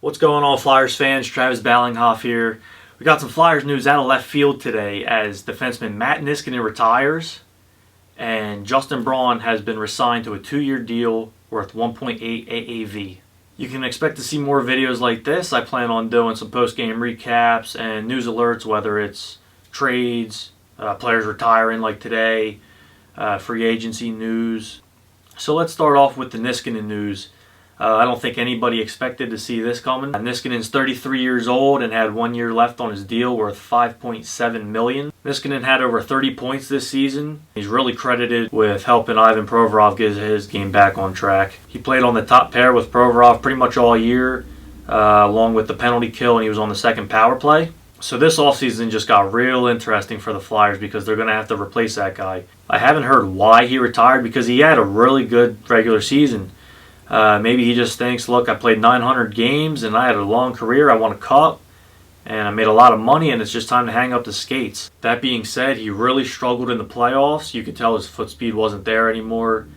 What's going on, Flyers fans? Travis Ballinghoff here. We got some Flyers news out of left field today as defenseman Matt Niskanen retires and Justin Braun has been re-signed to a 2-year deal worth 1.8 AAV. You can expect to see more videos like this. I plan on doing some post-game recaps and news alerts, whether it's trades, players retiring like today, free agency news. So let's start off with the Niskanen news. I don't think anybody expected to see this coming. Niskanen's 33 years old and had 1 year left on his deal worth $5.7 million. Niskanen had over 30 points this season. He's really credited with helping Ivan Provorov get his game back on track. He played on the top pair with Provorov pretty much all year, along with the penalty kill, and he was on the second power play. So this offseason just got real interesting for the Flyers because they're going to have to replace that guy. I haven't heard why he retired because he had a really good regular season. Maybe he just thinks, look, I played 900 games and I had a long career. I won a cup and I made a lot of money and it's just time to hang up the skates. That being said, he really struggled in the playoffs. You could tell his foot speed wasn't there anymore.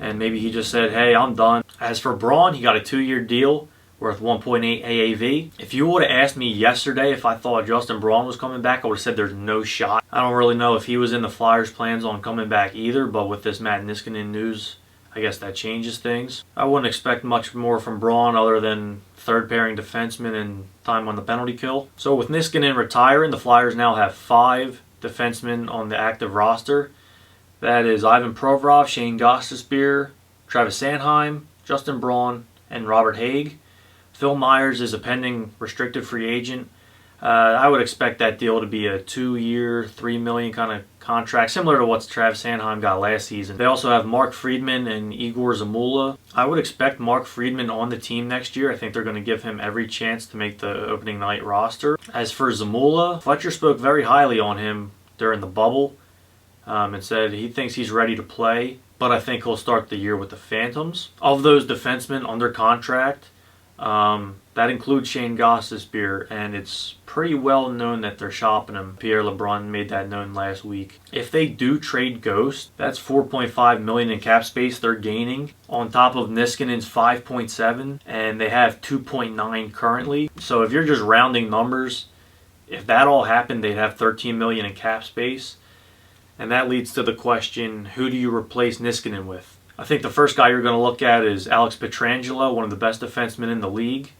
And maybe he just said, hey, I'm done. As for Braun, he got a 2-year deal worth 1.8 AAV. If you would have asked me yesterday if I thought Justin Braun was coming back, I would have said there's no shot. I don't really know if he was in the Flyers' plans on coming back either, but with this Matt Niskanen news, I guess that changes things. I wouldn't expect much more from Braun other than third pairing defenseman and time on the penalty kill. So with Niskanen retiring, the Flyers now have 5 defensemen on the active roster. That is Ivan Provorov, Shane Gostisbehere, Travis Sanheim, Justin Braun, and Robert Haig. Phil Myers is a pending restricted free agent. I would expect that deal to be a 2-year, $3 million kind of contract, similar to what Travis Sanheim got last season. They also have Mark Friedman and Igor Zamula. I would expect Mark Friedman on the team next year. I think they're going to give him every chance to make the opening night roster. As for Zamula, Fletcher spoke very highly on him during the bubble and said he thinks he's ready to play, but I think he'll start the year with the Phantoms. Of those defensemen under contract, that includes Shane Gostisbehere, and it's pretty well known that they're shopping him. Pierre LeBrun made that known last week. If they do trade Ghost, that's $4.5 million in cap space they're gaining on top of Niskanen's $5.7, and they have $2.9 currently. So if you're just rounding numbers, if that all happened, they'd have $13 million in cap space, and that leads to the question: who do you replace Niskanen with? I think the first guy you're going to look at is Alex Pietrangelo, one of the best defensemen in the league.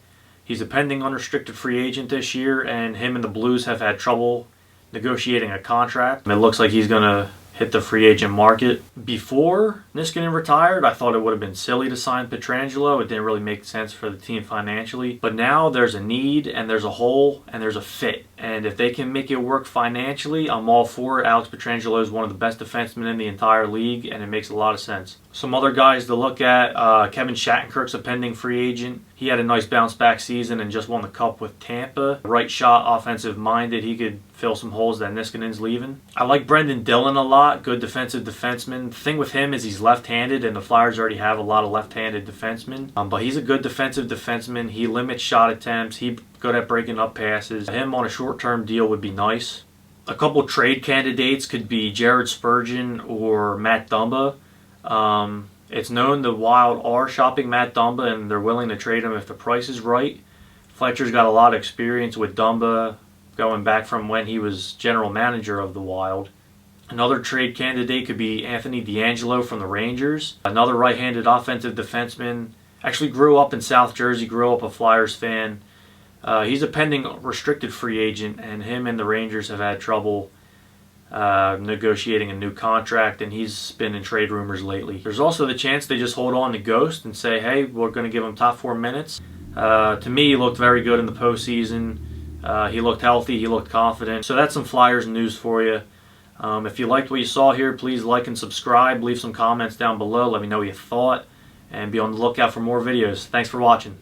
He's a pending unrestricted free agent this year, and him and the Blues have had trouble negotiating a contract. It looks like he's going to hit the free agent market. Before Niskanen retired, I thought it would have been silly to sign Pietrangelo. It didn't really make sense for the team financially. But now there's a need, and there's a hole, and there's a fit. And if they can make it work financially, I'm all for it. Alex Pietrangelo is one of the best defensemen in the entire league, and it makes a lot of sense. Some other guys to look at, Kevin Shattenkirk's a pending free agent. He had a nice bounce-back season and just won the Cup with Tampa. Right shot, offensive-minded. He could fill some holes that Niskanen's leaving. I like Brendan Dillon a lot. Good defensive defenseman. The thing with him is he's left-handed, and the Flyers already have a lot of left-handed defensemen. But he's a good defensive defenseman. He limits shot attempts. He's good at breaking up passes. Him on a short-term deal would be nice. A couple trade candidates could be Jared Spurgeon or Matt Dumba. It's known the Wild are shopping Matt Dumba, and they're willing to trade him if the price is right. Fletcher's got a lot of experience with Dumba, going back from when he was general manager of the Wild. Another trade candidate could be Anthony DeAngelo from the Rangers. Another right-handed offensive defenseman. Actually grew up in South Jersey, grew up a Flyers fan. He's a pending restricted free agent, and him and the Rangers have had trouble negotiating a new contract, and he's been in trade rumors lately. There's also the chance they just hold on to Ghost and say, hey, we're going to give him top 4 minutes. To me, he looked very good in the postseason. He looked healthy, he looked confident. So that's some Flyers news for you. If you liked what you saw here, please like and subscribe. Leave some comments down below. Let me know what you thought, and be on the lookout for more videos. Thanks for watching.